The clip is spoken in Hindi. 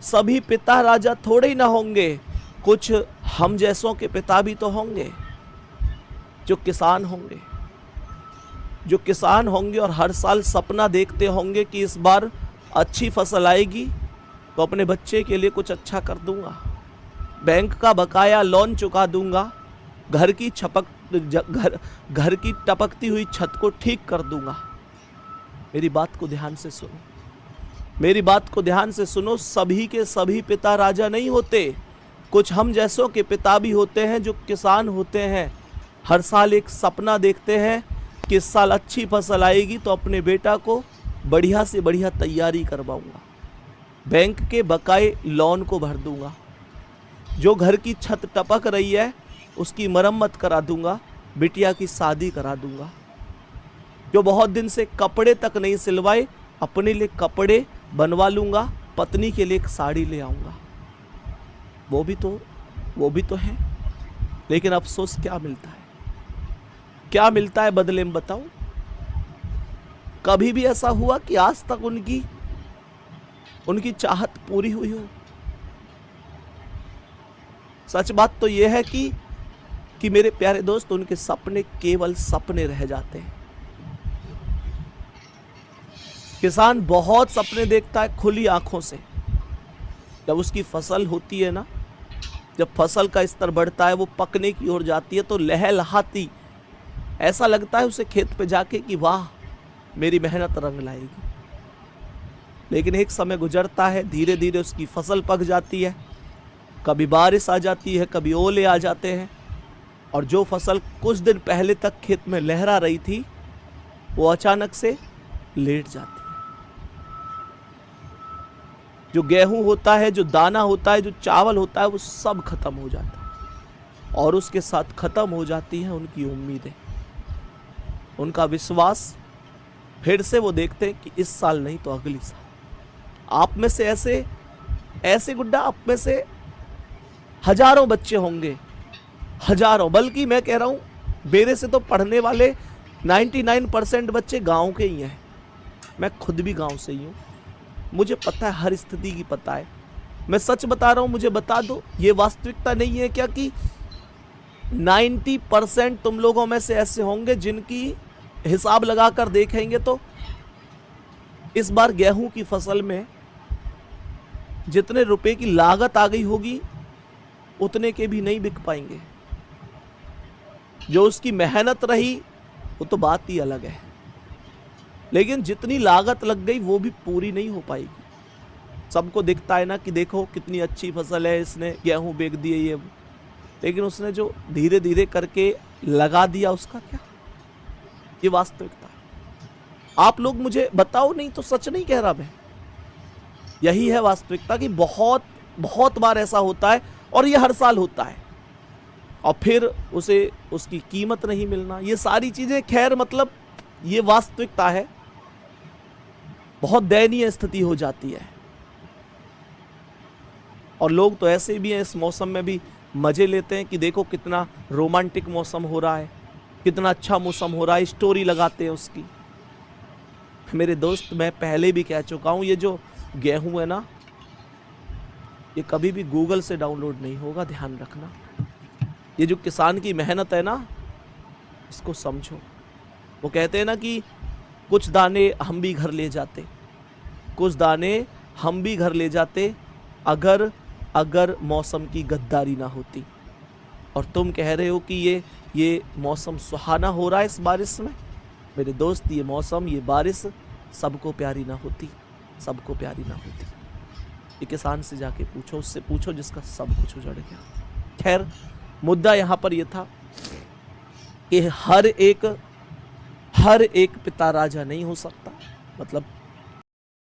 सभी पिता राजा थोड़े ही ना होंगे, कुछ हम जैसों के पिता भी तो होंगे जो किसान होंगे, और हर साल सपना देखते होंगे कि इस बार अच्छी फसल आएगी तो अपने बच्चे के लिए कुछ अच्छा कर दूंगा, बैंक का बकाया लोन चुका दूंगा, घर की टपकती हुई छत को ठीक कर दूंगा। मेरी बात को ध्यान से सुनो, सभी के सभी पिता राजा नहीं होते, कुछ हम जैसों के पिता भी होते हैं जो किसान होते हैं। हर साल एक सपना देखते हैं कि इस साल अच्छी फसल आएगी तो अपने बेटा को बढ़िया से बढ़िया तैयारी करवाऊंगा, बैंक के बकाए लोन को भर दूंगा, जो घर की छत टपक रही है उसकी मरम्मत करा दूंगा, बिटिया की शादी करा दूंगा, जो बहुत दिन से कपड़े तक नहीं सिलवाए अपने लिए कपड़े बनवा लूंगा, पत्नी के लिए एक साड़ी ले आऊंगा। वो भी तो है, लेकिन अफसोस क्या मिलता है बदले में, बताओ? कभी भी ऐसा हुआ कि आज तक उनकी चाहत पूरी हुई हो? सच बात तो यह है कि मेरे प्यारे दोस्त, उनके सपने केवल सपने रह जाते हैं। किसान बहुत सपने देखता है खुली आंखों से। जब उसकी फसल होती है ना, जब फसल का स्तर बढ़ता है, वो पकने की ओर जाती है, तो लहलहाती ऐसा लगता है उसे खेत पे जाके कि वाह मेरी मेहनत रंग लाएगी। लेकिन एक समय गुजरता है, धीरे धीरे उसकी फसल पक जाती है, कभी बारिश आ जाती है, कभी ओले आ जाते हैं, और जो फसल कुछ दिन पहले तक खेत में लहरा रही थी वो अचानक से लेट जाती है। जो गेहूं होता है, जो दाना होता है, जो चावल होता है, वो सब खत्म हो जाता है, और उसके साथ खत्म हो जाती हैं उनकी उम्मीदें, उनका विश्वास। फिर से वो देखते हैं कि इस साल नहीं तो अगली साल। आप में से ऐसे गुड्डा, आप में से हजारों बच्चे होंगे, हजारों, बल्कि मैं कह रहा हूं मेरे से तो पढ़ने वाले 99% बच्चे गांव के ही हैं। मैं खुद भी गांव से ही हूं, मुझे पता है, हर स्थिति की पता है। मैं सच बता रहा हूं, मुझे बता दो, ये वास्तविकता नहीं है क्या कि 90% तुम लोगों में से ऐसे होंगे जिनकी हिसाब लगाकर देखेंगे तो इस बार गेहूं की फसल में जितने रुपए की लागत आ गई होगी उतने के भी नहीं बिक पाएंगे। जो उसकी मेहनत रही वो तो बात ही अलग है, लेकिन जितनी लागत लग गई वो भी पूरी नहीं हो पाएगी। सबको दिखता है ना कि देखो कितनी अच्छी फसल है, इसने गेहूं बेच दिए ये, लेकिन उसने जो धीरे धीरे करके लगा दिया उसका क्या? ये वास्तविकता है। आप लोग मुझे बताओ, नहीं तो सच नहीं कह रहा मैं। यही है वास्तविकता कि बहुत बहुत बार ऐसा होता है, और ये हर साल होता है, और फिर उसे उसकी कीमत नहीं मिलना। ये सारी चीजें खैर मतलब ये वास्तविकता है, बहुत दयनीय स्थिति हो जाती है। और लोग तो ऐसे भी हैं, इस मौसम में भी मजे लेते हैं कि देखो कितना रोमांटिक मौसम हो रहा है, कितना अच्छा मौसम हो रहा है, स्टोरी लगाते हैं उसकी। मेरे दोस्त, मैं पहले भी कह चुका हूं, ये जो गेहूं है ना, ये कभी भी गूगल से डाउनलोड नहीं होगा, ध्यान रखना। ये जो किसान की मेहनत है ना, इसको समझो। वो कहते हैं ना कि कुछ दाने हम भी घर ले जाते, कुछ दाने हम भी घर ले जाते अगर मौसम की गद्दारी ना होती। और तुम कह रहे हो कि ये मौसम सुहाना हो रहा है इस बारिश में। मेरे दोस्त, ये मौसम, ये बारिश सबको प्यारी ना होती, सबको प्यारी ना होती। ये किसान से जाके पूछो, उससे पूछो जिसका सब कुछ उजड़ गया। खैर, मुद्दा यहाँ पर यह था कि हर एक पिता राजा नहीं हो सकता। मतलब